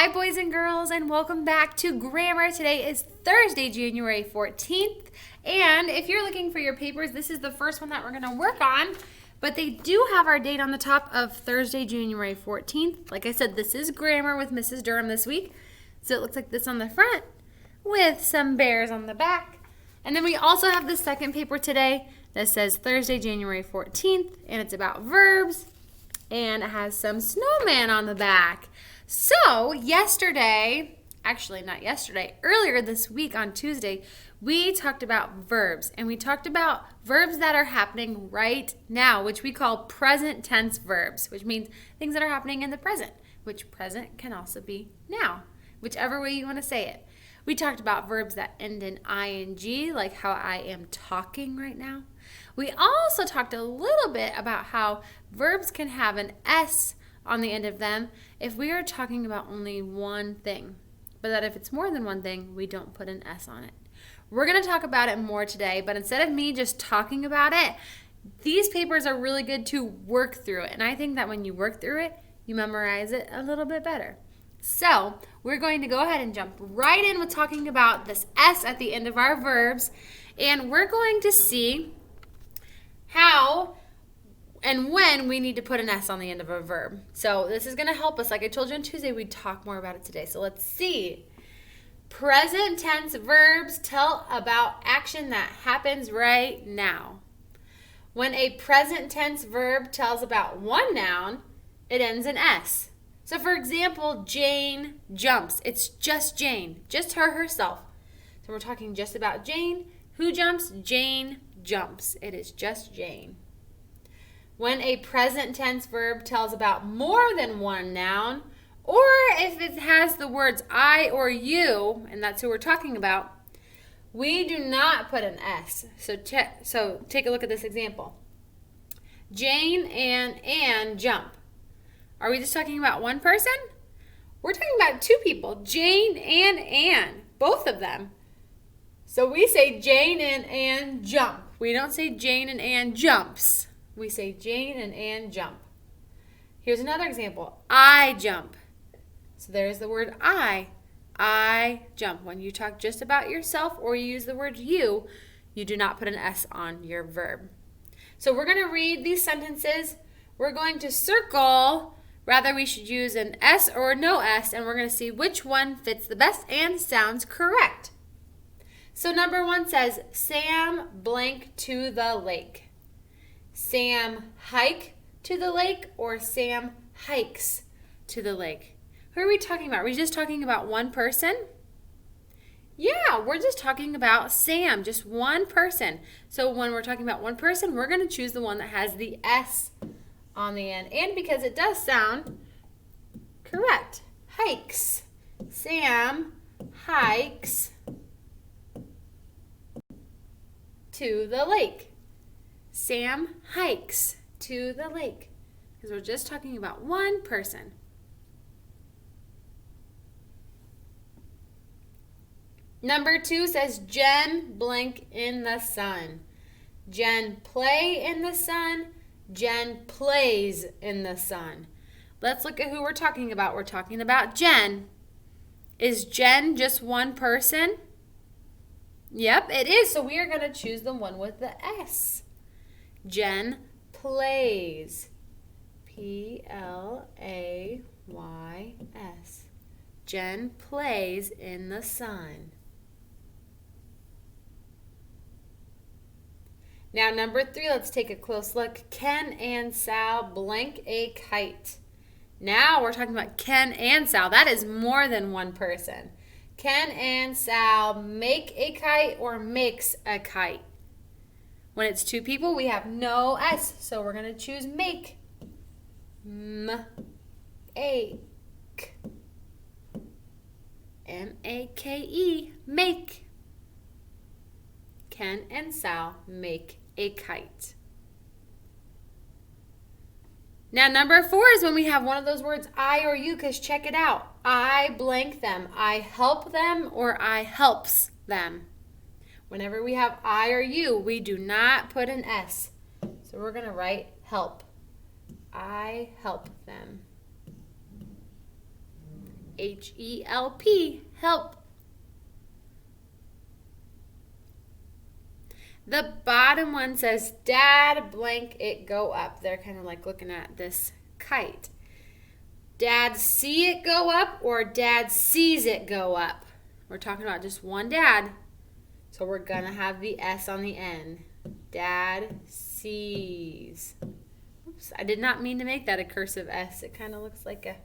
Hi, boys and girls, and welcome back to Grammar. Today is Thursday, January 14th, and if you're looking for your papers, this is the first one that we're going to work on, but they do have our date on the top of Thursday, January 14th. Like I said, this is Grammar with Mrs. Durham this week, so it looks like this on the front with some bears on the back. And then we also have the second paper today that says Thursday, January 14th, and it's about verbs, and it has some snowman on the back. So earlier this week on Tuesday, we talked about verbs, and we talked about verbs that are happening right now, which we call present tense verbs, which means things that are happening in the present, which present can also be now, whichever way you want to say it. We talked about verbs that end in ing, like how I am talking right now. We also talked a little bit about how verbs can have an S on the end of them if we are talking about only one thing, but that if it's more than one thing, we don't put an S on it. We're going to talk about it more today, but instead of me just talking about it, these papers are really good to work through it, and I think that when you work through it, you memorize it a little bit better. So we're going to go ahead and jump right in with talking about this S at the end of our verbs, and we're going to see how and when we need to put an S on the end of a verb. So this is going to help us. Like I told you on Tuesday, we'd talk more about it today. So let's see. Present tense verbs tell about action that happens right now. When a present tense verb tells about one noun, it ends in S. So for example, Jane jumps. It's just Jane, just herself. So we're talking just about Jane. Who jumps? Jane jumps. It is just Jane. When a present tense verb tells about more than one noun, or if it has the words I or you, and that's who we're talking about, we do not put an S. So take a look at this example. Jane and Anne jump. Are we just talking about one person? We're talking about two people, Jane and Anne, both of them. So we say Jane and Anne jump. We don't say Jane and Anne jumps. We say Jane and Anne jump. Here's another example. I jump. So there's the word I. I jump. When you talk just about yourself or you use the word you do not put an S on your verb. So we're going to read these sentences. We're going to circle whether we should use an S or no S, and we're going to see which one fits the best and sounds correct. So number 1 says, Sam blank to the lake. Sam hike to the lake, or Sam hikes to the lake? Who are we talking about? Are we just talking about one person? Yeah, we're just talking about Sam, just one person. So when we're talking about one person, we're going to choose the one that has the S on the end. And because it does sound correct, hikes. Sam hikes to the lake. Sam hikes to the lake. Because we're just talking about one person. Number 2 says Jen blank in the sun. Jen play in the sun. Jen plays in the sun. Let's look at who we're talking about. We're talking about Jen. Is Jen just one person? Yep, it is. So we are going to choose the one with the S. Jen plays. P-L-A-Y-S. Jen plays in the sun. Now, number 3, let's take a close look. Ken and Sal blank a kite. Now we're talking about Ken and Sal. That is more than one person. Ken and Sal make a kite or makes a kite. When it's two people, we have no S, so we're going to choose make. M-A-K. M-A-K-E, make. Ken and Sal make a kite. Now, number 4 is when we have one of those words, I or you, because check it out. I blank them. I help them, or I helps them. Whenever we have I or you, we do not put an S. So we're going to write help. I help them. H-E-L-P, help. The bottom one says, Dad, blank it go up. They're kind of like looking at this kite. Dad see it go up or Dad sees it go up? We're talking about just one dad. So we're going to have the S on the end. Dad sees. Oops, I did not mean to make that a cursive S. It kind of looks like a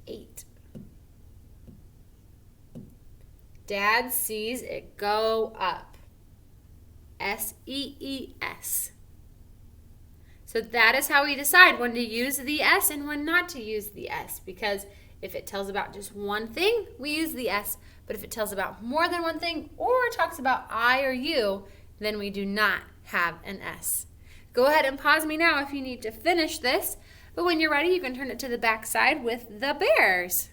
8. Dad sees it go up. S-E-E-S. So that is how we decide when to use the S and when not to use the S. Because if it tells about just one thing, we use the S. But if it tells about more than one thing or talks about I or you, then we do not have an S. Go ahead and pause me now if you need to finish this. But when you're ready, you can turn it to the back side with the bears.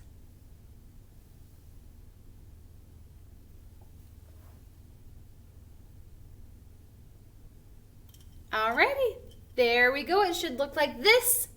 Alrighty, there we go. It should look like this.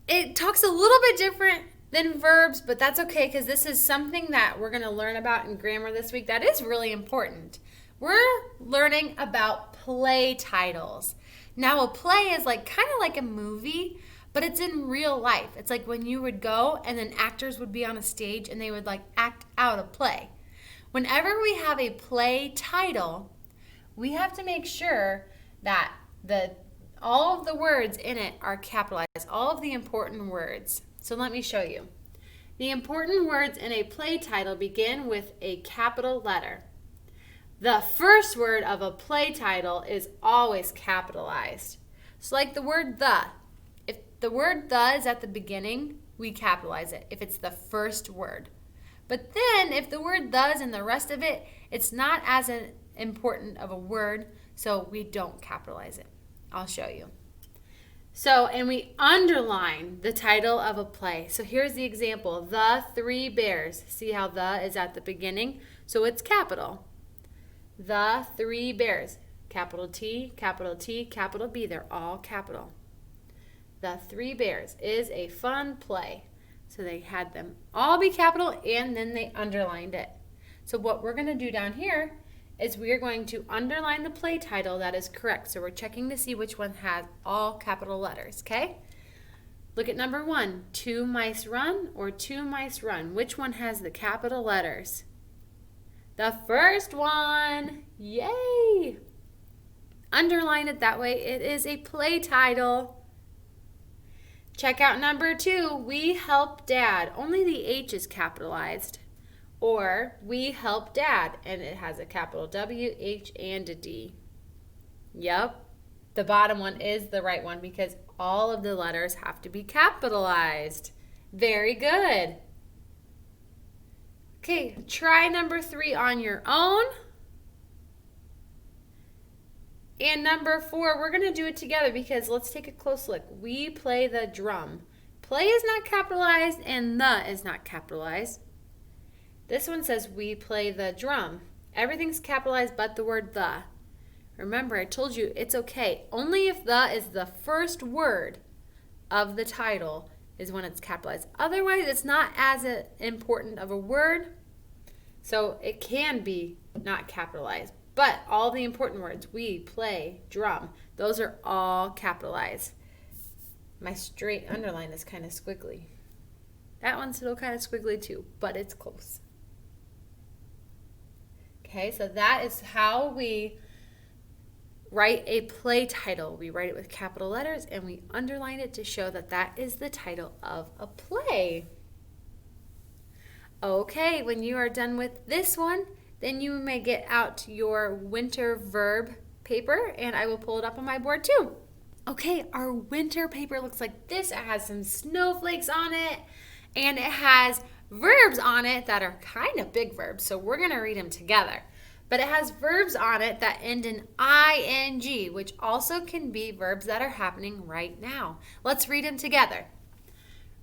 It talks a little bit different than verbs, but that's okay because this is something that we're going to learn about in grammar this week that is really important. We're learning about play titles. Now, a play is like kind of like a movie, but it's in real life. It's like when you would go and then actors would be on a stage and they would like act out a play. Whenever we have a play title, we have to make sure that all of the words in it are capitalized, all of the important words. So let me show you. The important words in a play title begin with a capital letter. The first word of a play title is always capitalized. So like the word the. If the word the is at the beginning, we capitalize it if it's the first word. But then if the word the is in the rest of it, it's not as important of a word, so we don't capitalize it. I'll show you. So, and we underline the title of a play. So here's the example, The Three Bears. See how the is at the beginning? So it's capital. The Three Bears. Capital T, capital T, capital B. They're all capital. The Three Bears is a fun play. So they had them all be capital and then they underlined it. So what we're going to do down here is we are going to underline the play title that is correct. So we're checking to see which one has all capital letters, okay? Look at number 1, 2 mice run or 2 mice run. Which one has the capital letters? The first one, yay! Underline it that way, it is a play title. Check out number 2, we help Dad. Only the H is capitalized. Or, we help Dad, and it has a capital W, H, and a D. Yep, the bottom one is the right one because all of the letters have to be capitalized. Very good. Okay, try number 3 on your own. And number 4, we're going to do it together because let's take a close look. We play the drum. Play is not capitalized and the is not capitalized. This one says we play the drum. Everything's capitalized but the word the. Remember, I told you it's okay. Only if the is the first word of the title is when it's capitalized. Otherwise, it's not as important of a word, so it can be not capitalized. But all the important words, we play drum, those are all capitalized. My straight underline is kind of squiggly. That one's still kind of squiggly too, but it's close. Okay, so that is how we write a play title. We write it with capital letters and we underline it to show that that is the title of a play. Okay, when you are done with this one, then you may get out your winter verb paper and I will pull it up on my board too. Okay, our winter paper looks like this. It has some snowflakes on it and it has verbs on it that are kind of big verbs, so we're going to read them together. But it has verbs on it that end in ing, which also can be verbs that are happening right now. Let's read them together.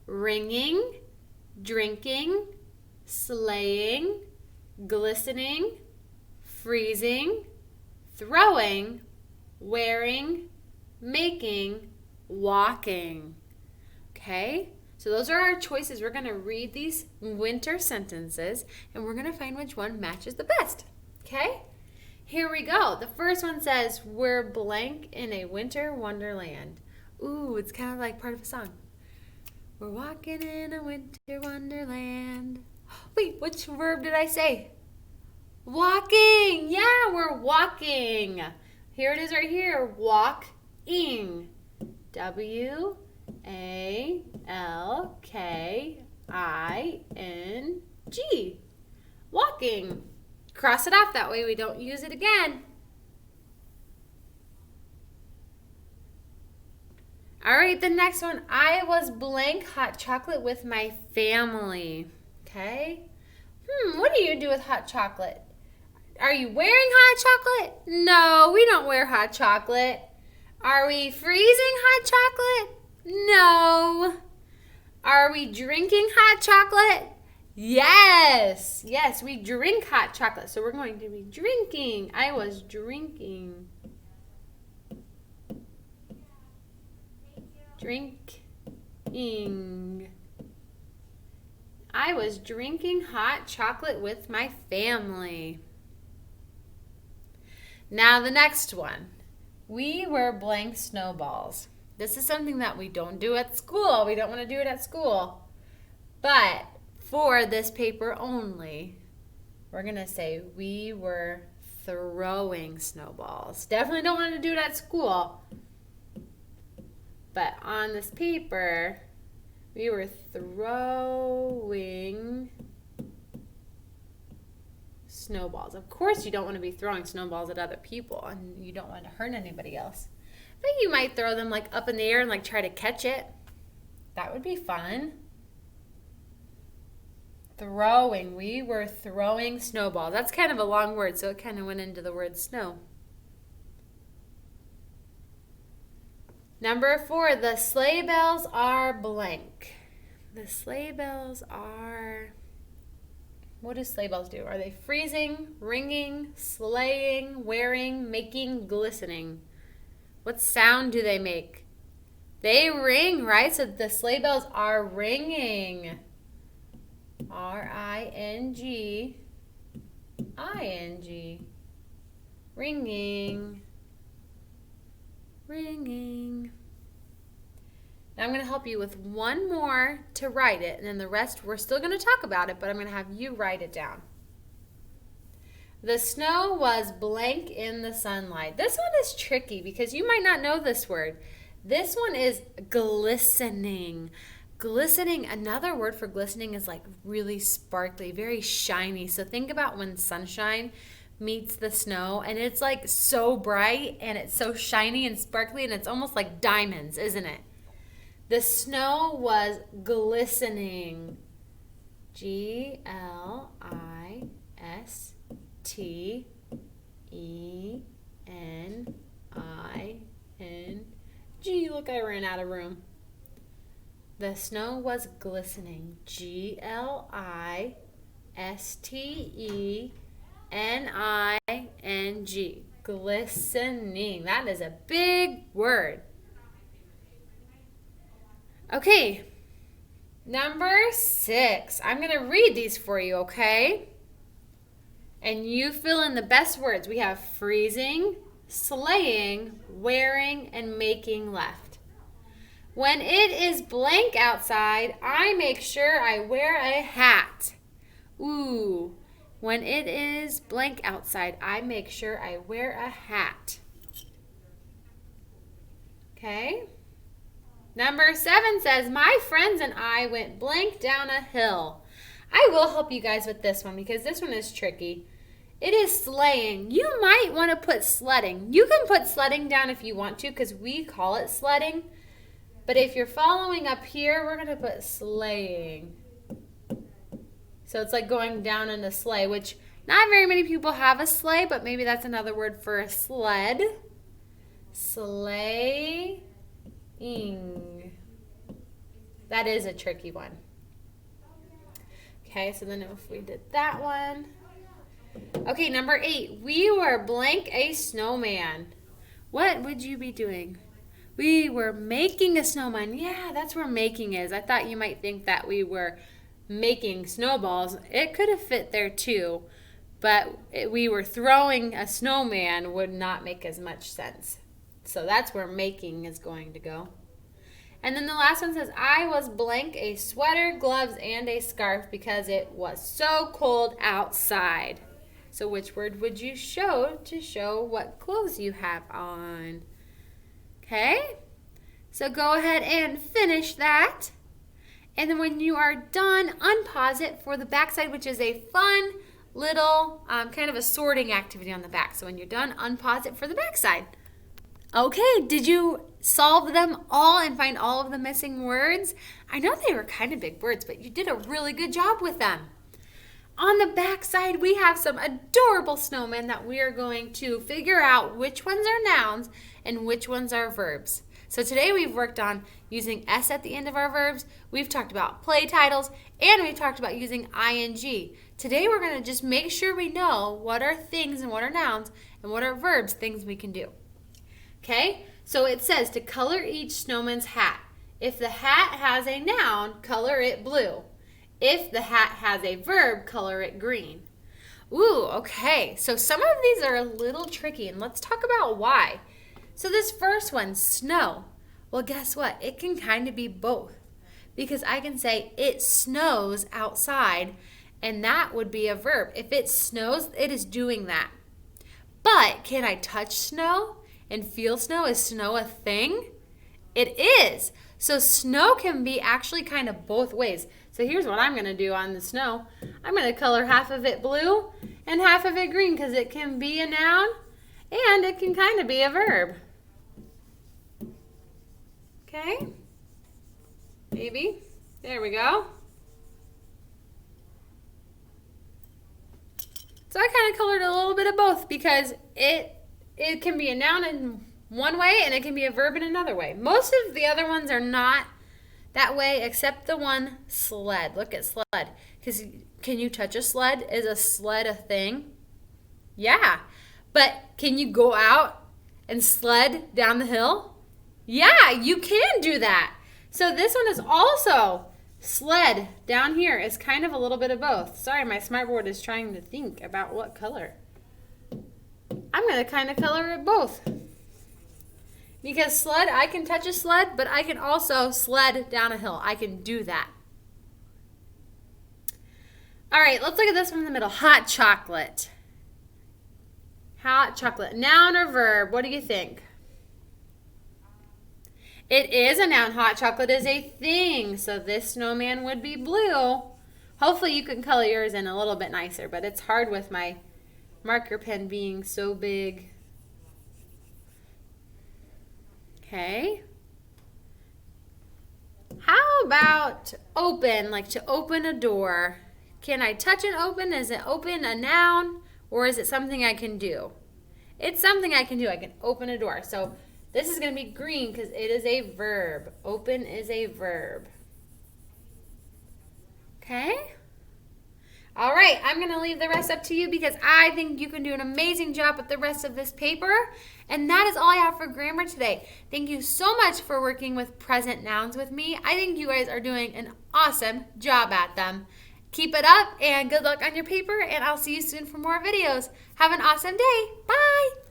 Ringing, drinking, sleighing, glistening, freezing, throwing, wearing, making, walking. Okay? So those are our choices. We're going to read these winter sentences, and we're going to find which one matches the best. Okay? Here we go. The first one says, we're blank in a winter wonderland. Ooh, it's kind of like part of a song. We're walking in a winter wonderland. Wait, which verb did I say? Walking. Yeah, we're walking. Here it is right here. Walking. W-A-L-K-I-N-G. Walking. Cross it off. That way we don't use it again. All right, the next one. I was blank hot chocolate with my family. Okay? What do you do with hot chocolate? Are you wearing hot chocolate? No, we don't wear hot chocolate. Are we freezing hot chocolate? No. Are we drinking hot chocolate? Yes. Yes, we drink hot chocolate. So we're going to be drinking. I was drinking. Drinking. I was drinking hot chocolate with my family. Now the next one. We were blank snowballs. This is something that we don't do at school. We don't want to do it at school. But for this paper only, we're going to say we were throwing snowballs. Definitely don't want to do it at school. But on this paper, we were throwing snowballs. Of course, you don't want to be throwing snowballs at other people, and you don't want to hurt anybody else. But you might throw them like up in the air and like try to catch it. That would be fun. Throwing. We were throwing snowballs. That's kind of a long word, so it kind of went into the word snow. Number 4, the sleigh bells are blank. The sleigh bells are... What do sleigh bells do? Are they freezing, ringing, sleighing, wearing, making, glistening? What sound do they make? They ring, right? So the sleigh bells are ringing. R-I-N-G-I-N-G. Ringing. Ringing. Now I'm going to help you with one more to write it, and then the rest we're still going to talk about it, but I'm going to have you write it down. The snow was blank in the sunlight. This one is tricky because you might not know this word. This one is glistening. Glistening, another word for glistening is like really sparkly, very shiny. So think about when sunshine meets the snow and it's like so bright and it's so shiny and sparkly and it's almost like diamonds, isn't it? The snow was glistening. G-L-I-S-T-E-N-I-N-G. Look, I ran out of room. The snow was glistening. G-L-I-S-T-E-N-I-N-G. Glistening. That is a big word. Okay, number 6. I'm going to read these for you, okay? And you fill in the best words. We have freezing, sleighing, wearing, and making left. When it is blank outside, I make sure I wear a hat. Ooh, when it is blank outside, I make sure I wear a hat. Okay? Number 7 says, my friends and I went blank down a hill. I will help you guys with this one because this one is tricky. It is sleighing. You might want to put sledding. You can put sledding down if you want to because we call it sledding. But if you're following up here, we're going to put sleighing. So it's like going down in a sleigh, which not very many people have a sleigh, but maybe that's another word for a sled. Sleighing. That is a tricky one. Okay, so then if we did that one. Okay, number 8. We were blank a snowman. What would you be doing? We were making a snowman. Yeah, that's where making is. I thought you might think that we were making snowballs. It could have fit there too, but we were throwing a snowman would not make as much sense. So that's where making is going to go. And then the last one says, I was blank a sweater, gloves, and a scarf because it was so cold outside. So which word would you show to show what clothes you have on? Okay, so go ahead and finish that. And then when you are done, unpause it for the backside, which is a fun little kind of a sorting activity on the back. So when you're done, unpause it for the backside. Okay, did you solve them all and find all of the missing words? I know they were kind of big words, but you did a really good job with them. On the back side, we have some adorable snowmen that we are going to figure out which ones are nouns and which ones are verbs. So today we've worked on using S at the end of our verbs. We've talked about play titles, and we've talked about using ing. Today we're going to just make sure we know what are things and what are nouns and what are verbs, things we can do. Okay, so it says to color each snowman's hat. If the hat has a noun, color it blue. If the hat has a verb, color it green. Ooh, okay. So some of these are a little tricky, and let's talk about why. So this first one, snow. Well, guess what? It can kind of be both. Because I can say, it snows outside, and that would be a verb. If it snows, it is doing that. But can I touch snow and feel snow? Is snow a thing? It is. So snow can be actually kind of both ways. So here's what I'm going to do on the snow. I'm going to color half of it blue and half of it green because it can be a noun and it can kind of be a verb. Okay? Maybe. There we go. So I kind of colored a little bit of both because it can be a noun in one way and it can be a verb in another way. Most of the other ones are not that way except the one sled. Look at sled. Because can you touch a sled? Is a sled a thing? Yeah. But can you go out and sled down the hill? Yeah, you can do that. So this one is also sled down here is kind of a little bit of both. Sorry, my smartboard is trying to think about what color. I'm going to kind of color it both. Because sled, I can touch a sled, but I can also sled down a hill. I can do that. All right, let's look at this one in the middle. Hot chocolate. Hot chocolate. Noun or verb? What do you think? It is a noun. Hot chocolate is a thing. So this snowman would be blue. Hopefully you can color yours in a little bit nicer, but it's hard with my marker pen being so big. Okay. How about open, like to open a door? Can I touch and open? Is it open a noun or is it something I can do? It's something I can do. I can open a door. So this is going to be green because it is a verb. Open is a verb. Okay? All right, I'm going to leave the rest up to you because I think you can do an amazing job with the rest of this paper. And that is all I have for grammar today. Thank you so much for working with present nouns with me. I think you guys are doing an awesome job at them. Keep it up and good luck on your paper, and I'll see you soon for more videos. Have an awesome day. Bye.